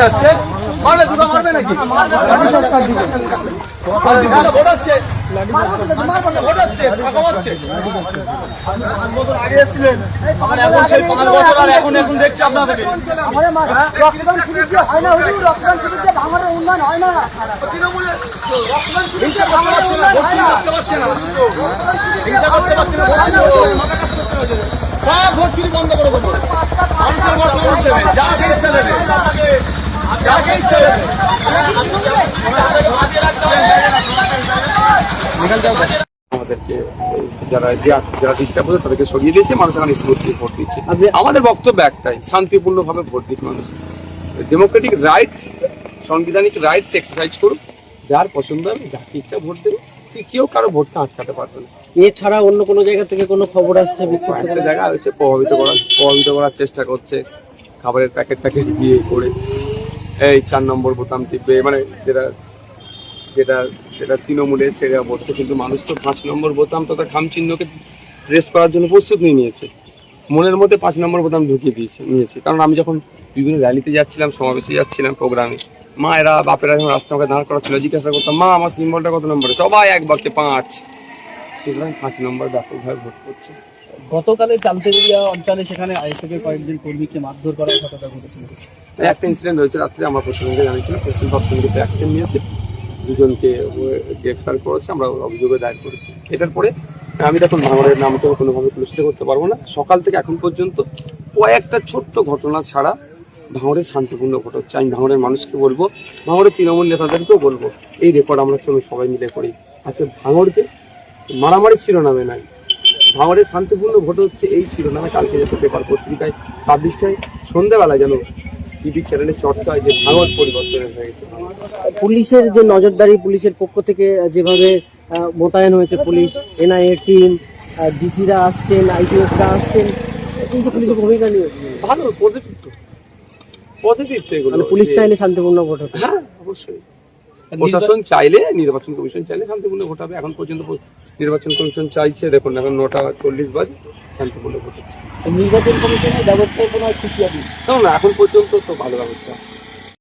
যাচ্ছে মারবে দুটো মারবে নাকি ভোট হচ্ছে ভোট হচ্ছে ফাঁকা হচ্ছে 5 বছর আগে এসেছিলেন এখন সেই 5 বছর আর এখন দেখছি আপনাদেরকে রক্তদান শিবির দিয়ে হয় না হুজুর, রক্তদান শিবির দিয়ে ভাঙড়ের উন্নয়ন হয় না। তৃণমূলে রক্তদান শিবির দিয়ে ভাঙড়ের উন্নয়ন হয় না। সব ভোট চুরি বন্ধ করে দেবো, মানুষের ভোট মানুষ দেবে, যাকে ইচ্ছা দেবে, যাকে ইচ্ছা দেবে। আমাদেরকে যারা ডিস্টার্ব হচ্ছে তাদেরকে সরিয়ে দিয়েছে, মানুষ এখন স্মুথলি ভোট দিচ্ছে। আমাদের বক্তব্য একটাই, শান্তিপূর্ণভাবে ভোট দিক মানুষ, ডেমোক্রেটিক রাইট, সাংবিধানিক রাইটস এক্সারসাইজ করুক, যার পছন্দ হবে যাকে ইচ্ছা ভোট দেবে, কেউ কারো ভোটকে আটকাতে পারবে না। এছাড়া অন্য কোনো জায়গা থেকে কোনো খবর আসছে? একটা জায়গা হচ্ছে প্রভাবিত করার চেষ্টা করছে, খাবারের প্যাকেট দিয়ে করে এই 4 নম্বর বোতাম টিপবে, মানে সেটা তৃণমূলে সেটা বলছে, কিন্তু মানুষ তো 5 নম্বর বোতাম তথা খাম চিহ্নকে প্রেস করার জন্য প্রস্তুত নিয়েছে, মনের মধ্যে 5 নম্বর বোতাম ঢুকিয়ে নিয়েছে। কারণ আমি যখন বিভিন্ন র্যালিতে যাচ্ছিলাম, সমাবেশে যাচ্ছিলাম, প্রোগ্রামে, মায়েরা বাপেরা যখন রাস্তা আমাকে দাঁড় করা ছিল, জিজ্ঞাসা করতাম, মা আমার সিম্বলটা কত নম্বরে, সবাই এক বাক্যে 5। সুতরাং 5 নম্বর ব্যাপকভাবে ভোট করছে। গতকালে চালতেরিয়া অঞ্চলে সেখানে আইএসএফ এর কয়েকজন কর্মীকে মারধর করার ঘটনা ঘটেছিল। একটা ইনসিডেন্ট হয়েছে রাত্রে, আমরা প্রশাসনকে জানিয়েছিলাম, প্রশাসন তৎক্ষণাৎ অ্যাকশন নিয়েছে, দুজনকে গ্রেফতার করেছে, আমরা অভিযোগে দায়ের করেছি। এটার পরে আমি দেখুন ভাঙড়ের নামটা কোনোভাবে কলুষিত করতে পারবো না। সকাল থেকে এখন পর্যন্ত কয়েকটা ছোট্ট ঘটনা ছাড়া ভাঙড়ে শান্তিপূর্ণ ভোট হচ্ছে। আমি ভাঙড়ের মানুষকে বলবো, ভাঙড়ের তৃণমূল নেতাদেরকেও বলবো, এই রেকর্ড আমরা চলুন সবাই মিলে করি। আজকে ভাঙড়কে মারামারি শিরোনামে নাই, ভাঙড়ে শান্তিপূর্ণ ভোট হচ্ছে এই শিরোনামে কালকে যাতে পেপার পত্রিকায় পাবলিশ হয়, সন্ধ্যেবেলায় যেন টিভি চ্যানেলে চর্চা হয় যে ভাঙড় পরিবর্তন হয়ে গেছে। পুলিশের যে নজরদারি, পুলিশের পক্ষ থেকে যেভাবে মোতায়েন হয়েছে পুলিশ, এনআইএ টিম, ডিসিরা আসছেন, আইপিএসরা আসছেন, কিন্তু পুলিশের ভূমিকা নিয়ে ভালো, পজিটিভ তো এগুলো। পুলিশ চাইলে শান্তিপূর্ণ ভোট হবে। হ্যাঁ অবশ্যই, প্রশাসন চাইলে, নির্বাচন কমিশন চাইলে শান্তিপূর্ণ ভোট হবে। এখন পর্যন্ত নির্বাচন কমিশন চাইছে, দেখুন এখন 9:40 বাজে, শান্তিপূর্ণ ভোট হচ্ছে। নির্বাচন কমিশনের ব্যবস্থায় কোনো খুশি আপনি? না, এখন পর্যন্ত তো ভালো ব্যবস্থা আছে।